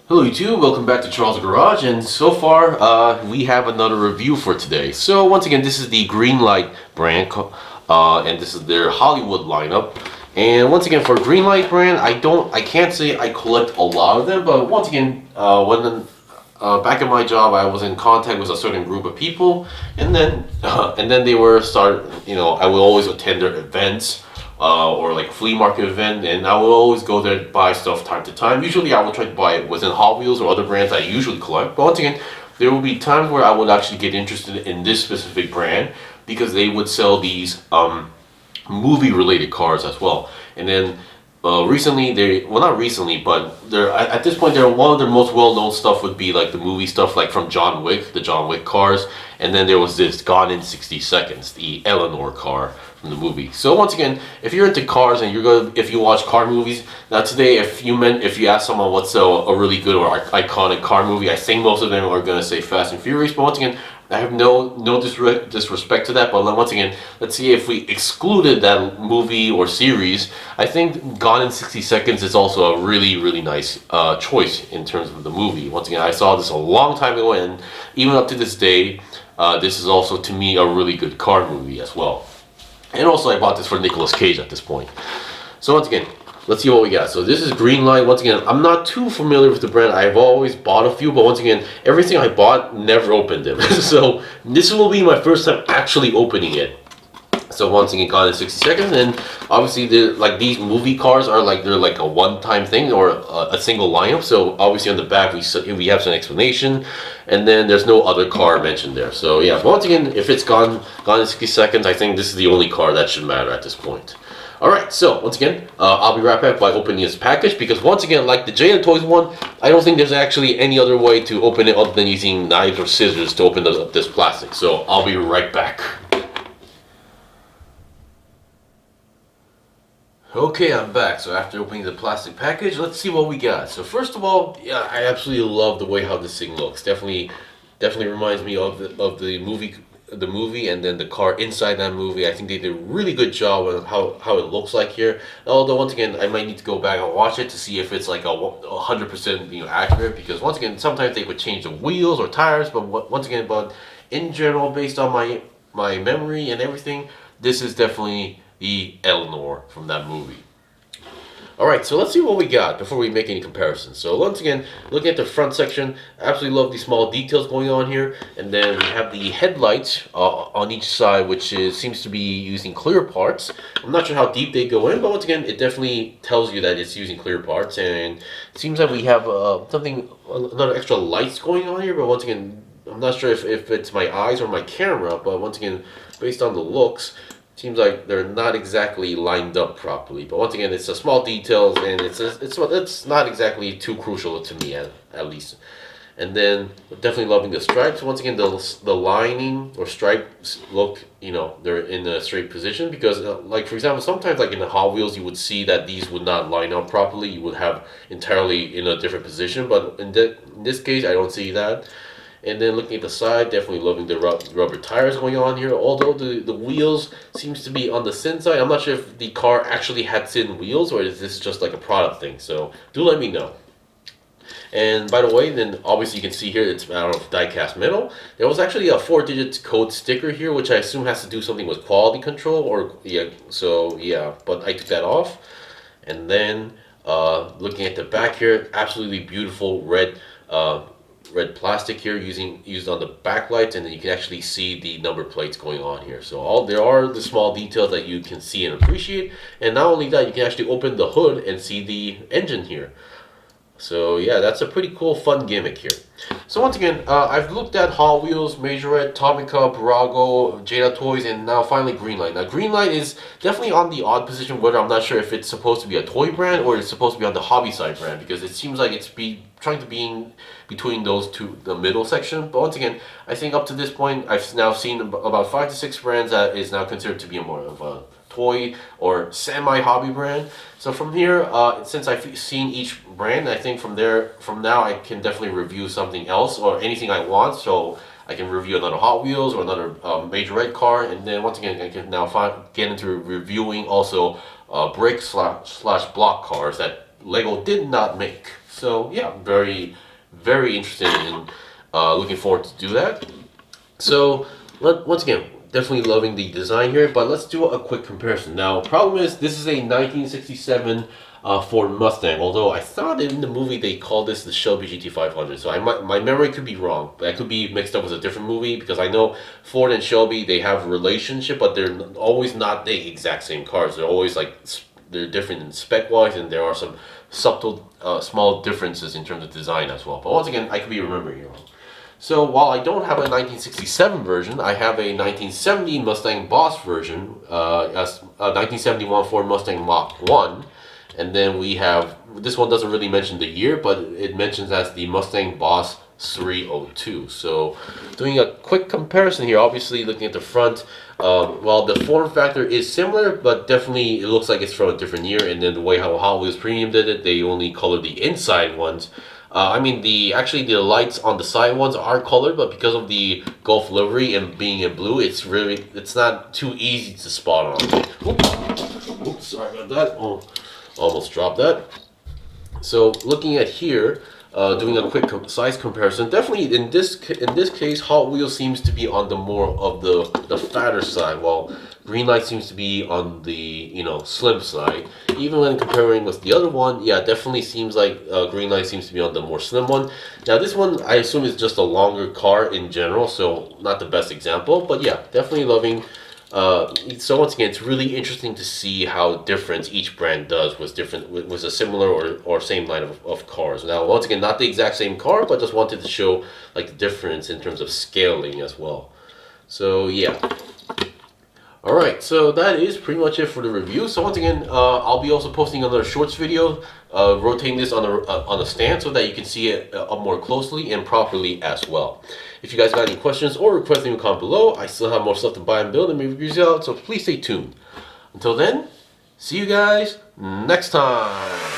Hello YouTube, welcome back to Charles' Garage, and so far we have another review for today. So once again, this is the Greenlight brand, and this is their Hollywood lineup. And once again, for Greenlight brand, I can't say I collect a lot of them, but once again, back in my job, I was in contact with a certain group of people, and then they were I will always attend their events. Or like flea market event, and I will always go there to buy stuff time to time. Usually I will try to buy it within Hot Wheels or other brands I usually collect, but once again, there will be times where I would actually get interested in this specific brand because they would sell these movie related cars as well. And then recently, not recently, but they're at this point, they're one of their most well-known stuff would be like the movie stuff, like from John Wick, the John Wick cars, and then there was this Gone in 60 Seconds, the Eleanor car from the movie. So once again, if you're into cars and if you watch car movies, now today, if you ask someone what's a really good or iconic car movie, I think most of them are gonna say Fast and Furious. But once again, I have no disrespect to that, but once again, let's see if we excluded that movie or series. I think Gone in 60 Seconds is also a really nice choice in terms of the movie. Once again, I saw this a long time ago, and even up to this day, this is also to me a really good car movie as well. And also, I bought this for Nicolas Cage at this point. So once again, let's see what we got. So this is Greenlight. Once again, I'm not too familiar with the brand. I've always bought a few, but once again, everything I bought, never opened them. So this will be my first time actually opening it. So once again, Gone in 60 Seconds, and obviously, these movie cars they're like a one-time thing or a single lineup. So obviously, on the back we have some explanation, and then there's no other car mentioned there. So yeah, but once again, if it's Gone in 60 Seconds, I think this is the only car that should matter at this point. Alright, so once again, I'll be right back by opening this package because once again, like the Jada Toys one, I don't think there's actually any other way to open it other than using knives or scissors to open this plastic. So I'll be right back. Okay, I'm back. So after opening the plastic package, let's see what we got. So first of all, yeah, I absolutely love the way how this thing looks. Definitely reminds me of the movie, and then the car inside that movie. I think they did a really good job on how it looks like here. Although once again, I might need to go back and watch it to see if it's like 100% accurate, because once again, sometimes they would change the wheels or tires, but but in general, based on my memory and everything, this is definitely the Eleanor from that movie. Alright, so let's see what we got before we make any comparisons. So once again, looking at the front section, I absolutely love these small details going on here. And then we have the headlights on each side, which seems to be using clear parts. I'm not sure how deep they go in, but once again, it definitely tells you that it's using clear parts. And it seems like we have another extra lights going on here, but once again, I'm not sure if it's my eyes or my camera, but once again, based on the looks, seems like they're not exactly lined up properly. But once again, it's a small details, and it's not exactly too crucial to me at least. And then definitely loving the stripes. Once again, the lining or stripes look, they're in a straight position, because like for example, sometimes like in the Hot Wheels, you would see that these would not line up properly. You would have entirely in a different position, but in this case, I don't see that. And then looking at the side, definitely loving the rubber tires going on here. Although the wheels seems to be on the thin side. I'm not sure if the car actually had thin wheels or is this just like a product thing. So do let me know. And by the way, then obviously you can see here it's out of die-cast metal. There was actually a 4-digit code sticker here, which I assume has to do something with quality control, or yeah. So yeah, but I took that off. And then looking at the back here, absolutely beautiful red plastic here used on the backlights, and then you can actually see the number plates going on here. So there are the small details that you can see and appreciate, and not only that, you can actually open the hood and see the engine here. So yeah, that's a pretty cool, fun gimmick here. So once again, I've looked at Hot Wheels, Majorette, Tomica, Barago, Jada Toys, and now finally Greenlight. Now Greenlight is definitely on the odd position, whether I'm not sure if it's supposed to be a toy brand or it's supposed to be on the hobby side brand, because it seems like it's trying to be in between those two, the middle section. But once again, I think up to this point, I've now seen about 5 to 6 brands that is now considered to be more of a toy or semi-hobby brand. So from here, since I've seen each brand, I think from now I can definitely review something else or anything I want. So I can review another Hot Wheels or another Majorette car, and then once again I can now get into reviewing also brick slash block cars that Lego did not make. So yeah, very interested in looking forward to do that. So once again, definitely loving the design here, but let's do a quick comparison. Now, problem is this is a 1967 Ford Mustang. Although I thought in the movie they called this the Shelby GT500, so my memory could be wrong. But I could be mixed up with a different movie because I know Ford and Shelby, they have a relationship, but they're always not the exact same cars. They're always like they're different in spec wise, and there are some subtle small differences in terms of design as well. But once again, I could be remembering it wrong. So while I don't have a 1967 version, I have a 1970 Mustang Boss version, as a 1971 Ford Mustang Mach 1. And then we have, this one doesn't really mention the year, but it mentions as the Mustang Boss 302. So doing a quick comparison here, obviously looking at the front, while the form factor is similar, but definitely it looks like it's from a different year. And then the way how Hot Wheels Premium did it, they only colored the inside ones. I mean, actually the lights on the side ones are colored, but because of the Gulf livery and being in blue, it's not too easy to spot on. Oops, sorry about that. Oh, almost dropped that. So looking at here, doing a quick size comparison, definitely in this case, Hot Wheels seems to be on the more of the fatter side, while Greenlight seems to be on the slim side. Even when comparing with the other one, yeah, definitely seems like Greenlight seems to be on the more slim one. Now this one, I assume is just a longer car in general, so not the best example, but yeah, definitely loving. So once again, it's really interesting to see how different each brand does with a similar or same line of cars. Now, once again, not the exact same car, but just wanted to show like the difference in terms of scaling as well. So yeah. Alright, so that is pretty much it for the review. So once again, I'll be also posting another shorts video, rotating this on a stand so that you can see it more closely and properly as well. If you guys got any questions or requests, leave a comment below. I still have more stuff to buy and build and reviews out, so please stay tuned. Until then, see you guys next time.